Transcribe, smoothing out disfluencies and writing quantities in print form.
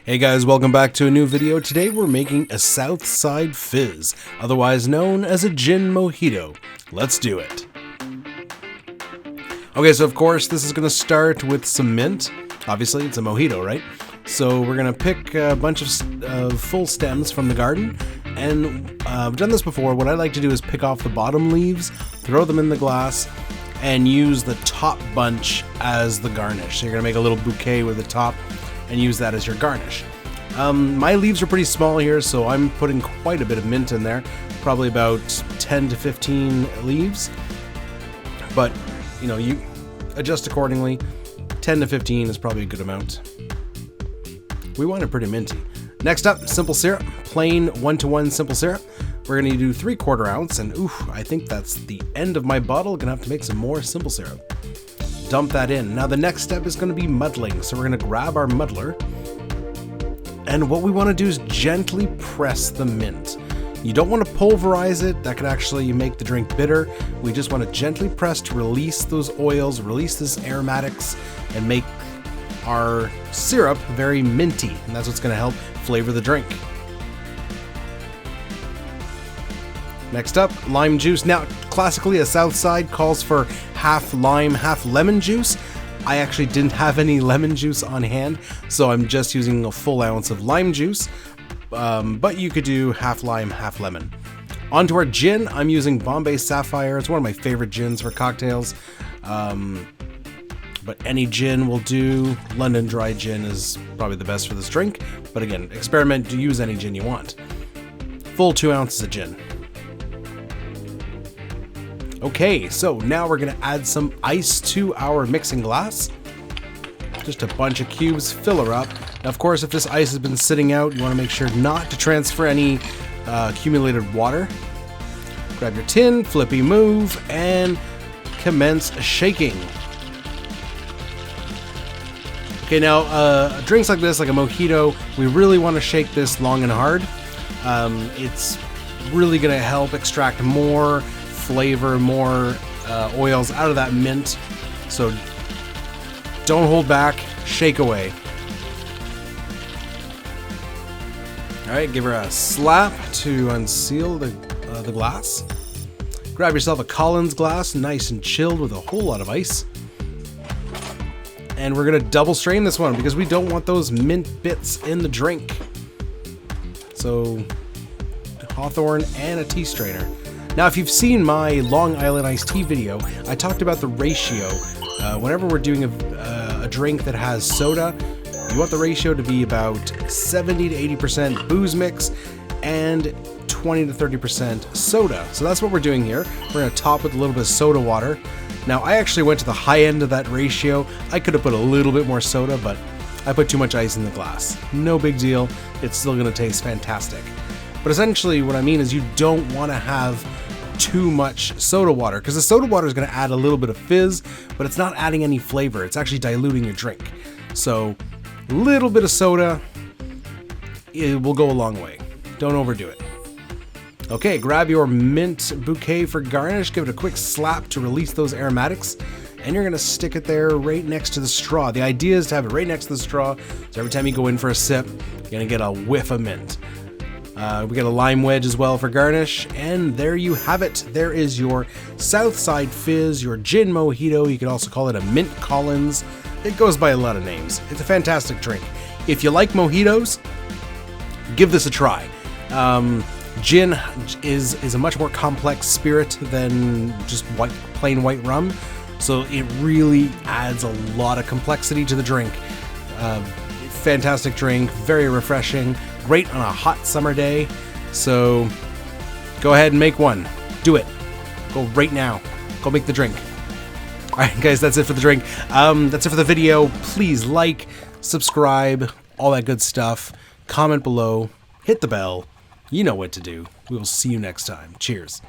Hey guys, welcome back to a new video. Today we're making a Southside Fizz, otherwise known as a Gin Mojito. Let's do it. Okay, so of course this is going to start with some mint. Obviously it's a mojito, right? So we're going to pick a bunch of full stems from the garden. And I've done this before. What I like to do is pick off the bottom leaves, throw them in the glass, and use the top bunch as the garnish. So you're going to make a little bouquet with the top and use that as your garnish. My leaves are pretty small here, so I'm putting quite a bit of mint in there, probably about 10 to 15 leaves, but you know, you adjust accordingly. 10 to 15 is probably a good amount. We want it pretty minty. Next up, simple syrup, plain 1-to-1 simple syrup. We're gonna do 3/4 ounce, and oof, I think that's the end of my bottle. Gonna have to make some more simple syrup. Dump that in. Now the next step is going to be muddling. So we're going to grab our muddler, and what we want to do is gently press the mint. You don't want to pulverize it. That could actually make the drink bitter. We just want to gently press to release those oils, release those aromatics, and make our syrup very minty. And that's what's going to help flavor the drink. Next up, lime juice. Now, classically, a Southside calls for half lime, half lemon juice. I actually didn't have any lemon juice on hand, so I'm just using a full ounce of lime juice, but you could do half lime, half lemon. Onto our gin, I'm using Bombay Sapphire. It's one of my favorite gins for cocktails, but any gin will do. London Dry Gin is probably the best for this drink, but again, experiment to use any gin you want. Full 2 ounces of gin. Okay, so now we're gonna add some ice to our mixing glass. Just a bunch of cubes, fill her up. Now, of course, if this ice has been sitting out, you wanna make sure not to transfer any accumulated water. Grab your tin, flippy move, and commence shaking. Okay, now, drinks like this, like a mojito, we really wanna shake this long and hard. It's really gonna help extract more flavor, more oils out of that mint. So don't hold back, shake away. All right, give her a slap to unseal the glass. Grab yourself a Collins glass, nice and chilled with a whole lot of ice. And we're gonna double strain this one because we don't want those mint bits in the drink. So Hawthorne and a tea strainer. Now, if you've seen my Long Island iced tea video, I talked about the ratio. Whenever we're doing a drink that has soda, you want the ratio to be about 70 to 80% booze mix and 20 to 30% soda. So that's what we're doing here. We're going to top with a little bit of soda water. Now, I actually went to the high end of that ratio. I could have put a little bit more soda, but I put too much ice in the glass. No big deal. It's still going to taste fantastic. But essentially what I mean is you don't want to have too much soda water, because the soda water is going to add a little bit of fizz, but it's not adding any flavor. It's actually diluting your drink. So a little bit of soda, it will go a long way. Don't overdo it. Okay, grab your mint bouquet for garnish. Give it a quick slap to release those aromatics. And you're going to stick it there right next to the straw. The idea is to have it right next to the straw, so every time you go in for a sip, you're going to get a whiff of mint. We got a lime wedge as well for garnish, and there you have it. There is your Southside Fizz, your Gin Mojito. You could also call it a Mint Collins. It goes by a lot of names. It's a fantastic drink. If you like mojitos, give this a try. Gin is a much more complex spirit than just plain white rum, so it really adds a lot of complexity to the drink. Fantastic drink, very refreshing, great on a hot summer day. So go ahead and make one. Do it. Go right now. Go make the drink. All right, guys, that's it for the drink. That's it for the video. Please like, subscribe, all that good stuff. Comment below, hit the bell. You know what to do. We will see you next time. Cheers.